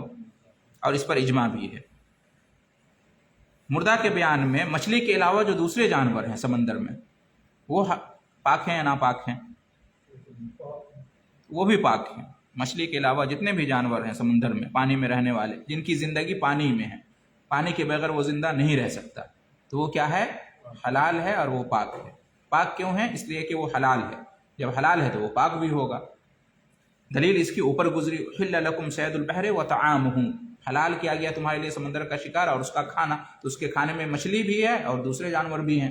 اور اس پر اجماع بھی ہے۔ مردہ کے بیان میں مچھلی کے علاوہ جو دوسرے جانور ہیں سمندر میں وہ پاک ہیں یا ناپاک ہیں؟ وہ بھی پاک ہیں، مچھلی کے علاوہ جتنے بھی جانور ہیں سمندر میں، پانی میں رہنے والے، جن کی زندگی پانی میں ہے، پانی کے بغیر وہ زندہ نہیں رہ سکتا، تو وہ کیا ہے؟ حلال ہے اور وہ پاک ہے۔ پاک کیوں ہے؟ اس لیے کہ وہ حلال ہے، جب حلال ہے تو وہ پاک بھی ہوگا۔ دلیل اس کی اوپر گزری، احل لکم صید البحر وطعامہ، حلال کیا گیا تمہارے لیے سمندر کا شکار اور اس کا کھانا، تو اس کے کھانے میں مچھلی بھی ہے اور دوسرے جانور بھی ہیں۔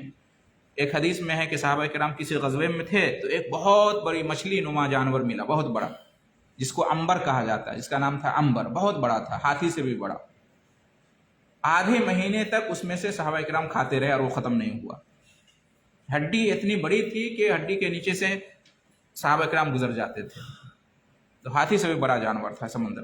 ایک حدیث میں ہے کہ صحابہ کرام کسی غزوے میں تھے تو ایک بہت بڑی مچھلی نما جانور ملا، بہت بڑا، جس کو عنبر کہا جاتا ہے، جس کا نام تھا عنبر، بہت بڑا تھا، ہاتھی سے بھی بڑا۔ آدھے مہینے تک اس میں سے صحابہ کرام کھاتے رہے اور وہ ختم نہیں ہوا، ہڈی اتنی بڑی تھی کہ ہڈی کے نیچے سے صحابہ کرام گزر جاتے تھے، تو ہاتھی سے بھی بڑا جانور تھا سمندر۔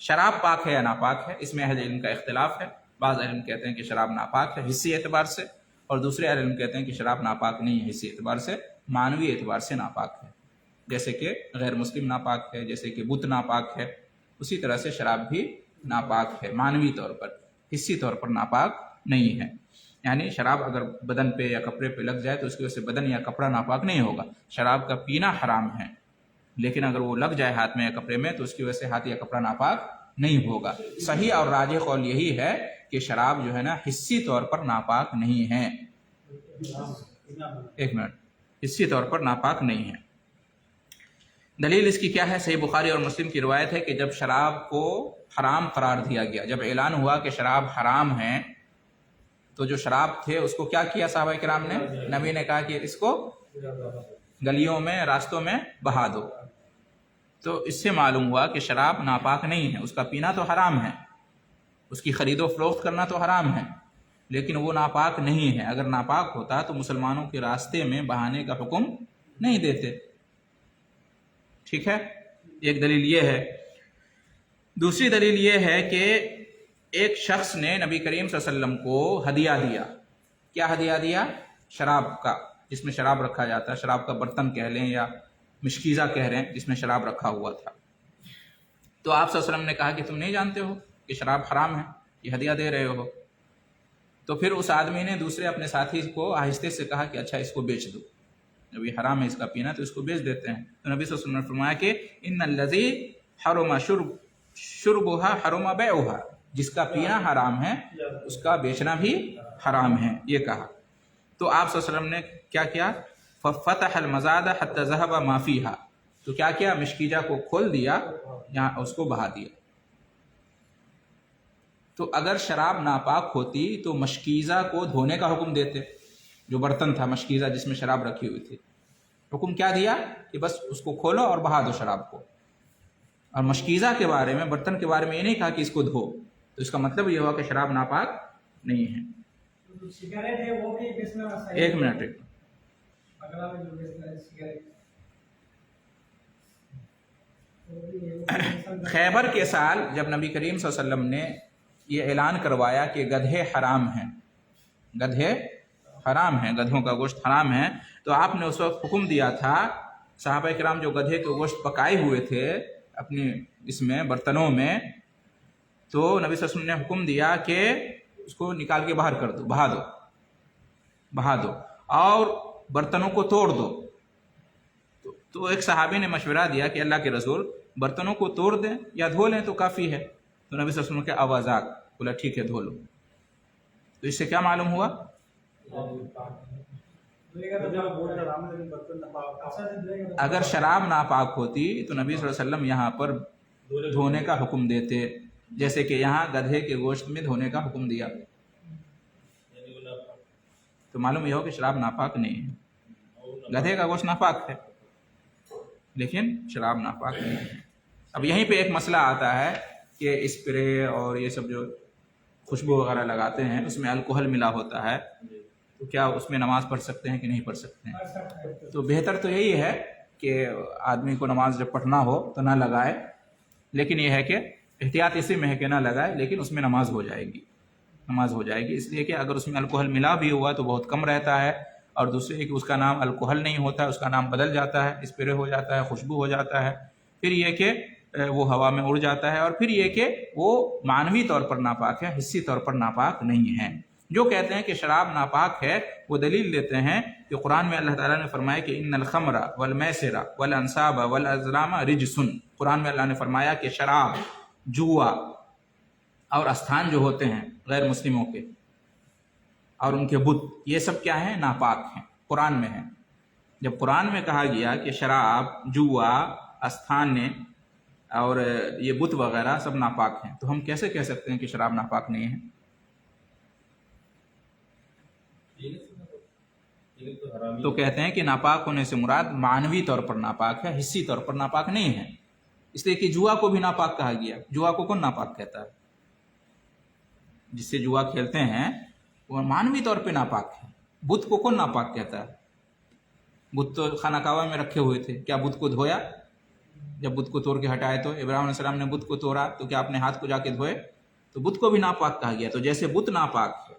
شراب پاک ہے یا ناپاک ہے، اس میں اہل علم کا اختلاف ہے۔ بعض اہل علم کہتے ہیں کہ شراب ناپاک ہے حصی اعتبار سے، اور دوسرے اہل علم کہتے ہیں کہ شراب ناپاک نہیں ہے حصی اعتبار سے، معنوی اعتبار سے ناپاک ہے۔ جیسے کہ غیر مسلم ناپاک ہے، جیسے کہ بت ناپاک ہے، اسی طرح سے شراب بھی ناپاک ہے معنوی طور پر، حصی طور پر ناپاک نہیں ہے۔ یعنی شراب اگر بدن پہ یا کپڑے پہ لگ جائے تو اس کی وجہ سے بدن یا کپڑا ناپاک نہیں ہوگا۔ شراب کا پینا حرام ہے، لیکن اگر وہ لگ جائے ہاتھ میں یا کپڑے میں تو اس کی وجہ سے ہاتھ یا کپڑا ناپاک نہیں ہوگا۔ صحیح اور راجح قول یہی ہے کہ شراب جو ہے نا حصی طور پر ناپاک نہیں ہے۔ ایک منٹ، حصی طور پر ناپاک نہیں ہے۔ دلیل اس کی کیا ہے؟ صحیح بخاری اور مسلم کی روایت ہے کہ جب شراب کو حرام قرار دیا گیا، جب اعلان ہوا کہ شراب حرام ہے، تو جو شراب تھے اس کو کیا کیا صحابہ کرام نے؟ نبی نے کہا کہ اس کو گلیوں میں، راستوں میں بہا دو۔ تو اس سے معلوم ہوا کہ شراب ناپاک نہیں ہے، اس کا پینا تو حرام ہے، اس کی خرید و فروخت کرنا تو حرام ہے، لیکن وہ ناپاک نہیں ہے۔ اگر ناپاک ہوتا تو مسلمانوں کے راستے میں بہانے کا حکم نہیں دیتے۔ ٹھیک ہے، ایک دلیل یہ ہے۔ دوسری دلیل یہ ہے کہ ایک شخص نے نبی کریم صلی اللہ علیہ وسلم کو ہدیہ دیا۔ کیا ہدیہ دیا؟ شراب کا، جس میں شراب رکھا جاتا ہے، شراب کا برتن کہہ لیں یا مشکیزہ کہہ رہے ہیں، جس میں شراب رکھا ہوا تھا۔ تو آپ صلی اللہ علیہ وسلم نے کہا کہ تم نہیں جانتے ہو کہ شراب حرام ہے، یہ ہدیہ دے رہے ہو۔ تو پھر اس آدمی نے دوسرے اپنے ساتھی کو آہستہ سے کہا کہ اچھا اس کو بیچ دو، جب یہ حرام ہے اس کا پینا تو اس کو بیچ دیتے ہیں۔ تو نبی صلی اللہ علیہ وسلم نے فرمایا کہ ان الذی حرم شربھا حرم بیعھا، جس کا پینا حرام ہے اس کا بیچنا بھی حرام ہے، یہ کہا۔ تو آپ صلی اللہ علیہ وسلم نے کیا کیا؟ ففتح المزاد حتی ذهب ما فیہا، تو کیا کیا؟ مشکیجہ کو کھول دیا، یہاں اس کو بہا دیا۔ تو اگر شراب ناپاک ہوتی تو مشکیزہ کو دھونے کا حکم دیتے، جو برتن تھا مشکیزہ جس میں شراب رکھی ہوئی تھی، حکم کیا دیا کہ بس اس کو کھولو اور بہا دو شراب کو۔ اور مشکیزہ کے بارے میں، برتن کے بارے میں یہ نہیں کہا کہ اس کو دھو، تو اس کا مطلب یہ ہوا کہ شراب ناپاک نہیں ہے۔ سگریٹ ہے وہ بھی بیچنا صحیح؟ ایک منٹ، اگلا میں جو بیچنا ہے سگریٹ، وہ بھی خیبر کے سال جب نبی کریم صلی اللہ علیہ وسلم نے یہ اعلان کروایا کہ گدھے حرام ہیں، گدھے حرام ہیں، گدھوں کا گوشت حرام ہے، تو آپ نے اس وقت حکم دیا تھا صحابہ کرام جو گدھے کے گوشت پکائے ہوئے تھے اپنی اس میں برتنوں میں، تو نبی صلی اللہ علیہ وسلم نے حکم دیا کہ اس کو نکال کے باہر کر دو، بہا دو اور برتنوں کو توڑ دو۔ تو ایک صحابی نے مشورہ دیا کہ اللہ کے رسول برتنوں کو توڑ دیں یا دھو لیں تو کافی ہے۔ تو نبی صلی اللہ علیہ وسلم کے آوازات بولا ٹھیک ہے دھو لو۔ تو اس سے کیا معلوم ہوا؟ اگر شراب ناپاک ہوتی تو نبی صلی اللہ علیہ وسلم یہاں پر دھونے کا حکم دیتے، جیسے کہ یہاں گدھے کے گوشت میں دھونے کا حکم دیا، تو معلوم یہ ہو کہ شراب ناپاک نہیں ہے۔ گدھے کا گوشت ناپاک ہے لیکن شراب ناپاک نہیں ہے۔ اب یہیں پہ ایک مسئلہ آتا ہے کہ اسپرے اور یہ سب جو خوشبو وغیرہ لگاتے ہیں اس میں الکوہل ملا ہوتا ہے، تو کیا اس میں نماز پڑھ سکتے ہیں کہ نہیں پڑھ سکتے ہیں؟ تو بہتر تو یہی ہے کہ آدمی کو نماز جب پڑھنا ہو تو نہ لگائے، لیکن یہ ہے کہ احتیاط اسی میں ہے کہ نہ لگائے، لیکن اس میں نماز ہو جائے گی، نماز ہو جائے گی، اس لیے کہ اگر اس میں الکوہل ملا بھی ہوا تو بہت کم رہتا ہے، اور دوسرے کہ اس کا نام الکوہل نہیں ہوتا ہے، اس کا نام بدل جاتا ہے، اسپرے ہو جاتا ہے، خوشبو ہو جاتا ہے، پھر یہ کہ وہ ہوا میں اڑ جاتا ہے، اور پھر یہ کہ وہ معنوی طور پر ناپاک ہے، حصی طور پر ناپاک نہیں ہے۔ جو کہتے ہیں کہ شراب ناپاک ہے وہ دلیل دیتے ہیں کہ قرآن میں اللہ تعالیٰ نے فرمایا کہ ان الخمر والمیسر والانصاب والازلام رجس، قرآن میں اللہ نے فرمایا کہ شراب، جوا اور استھان جو ہوتے ہیں غیر مسلموں کے اور ان کے بت، یہ سب کیا ہیں؟ ناپاک ہیں، قرآن میں ہیں۔ جب قرآن میں کہا گیا کہ شراب، جوا، استھان اور یہ بت وغیرہ سب ناپاک ہیں، تو ہم کیسے کہہ سکتے ہیں کہ شراب ناپاک نہیں ہے؟ تو کہتے ہیں کہ ناپاک ہونے سے مراد معنوی طور پر ناپاک ہے، حصی طور پر ناپاک نہیں ہے، اس لیے کہ جوا کو بھی ناپاک کہا گیا۔ جوا کو کون ناپاک کہتا ہے؟ جس سے جوا کھیلتے ہیں وہ معنوی طور پہ ناپاک ہے۔ بت کو کون ناپاک کہتا ہے؟ بت تو خانہ کعبہ میں رکھے ہوئے تھے، کیا بت کو دھویا؟ جب بت کو توڑ کے ہٹائے تو ابراہیم علیہ السلام نے بت کو توڑا تو کیا اپنے ہاتھ کو جا کے دھوئے؟ تو بت کو بھی ناپاک کہا گیا. تو جیسے بت ناپاک ہے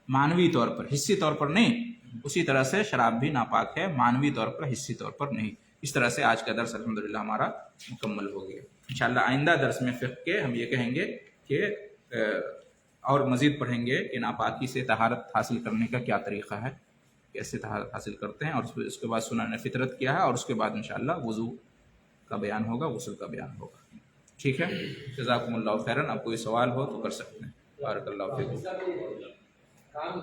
معنوی طور پر، حصی طور پر نہیں، اسی طرح سے شراب بھی ناپاک ہے معنوی طور پر، حصی طور پر نہیں. اس طرح سے آج کا درس الحمدللہ ہمارا مکمل ہو گیا. انشاءاللہ آئندہ درس میں فقہ کے ہم یہ کہیں گے کہ اور مزید پڑھیں گے کہ ناپاکی سے طہارت حاصل کرنے کا کیا طریقہ ہے، کیسے طہارت حاصل کرتے ہیں، اور اس کے بعد سنن فطرت کیا ہے، اور اس کے بعد انشاءاللہ وضو کا بیان ہوگا، غسل کا بیان ہوگا. ٹھیک ہے، جزاکم اللہ خیرا. اب کوئی سوال ہو تو کر سکتے ہیں. بارک اللہ فیکم.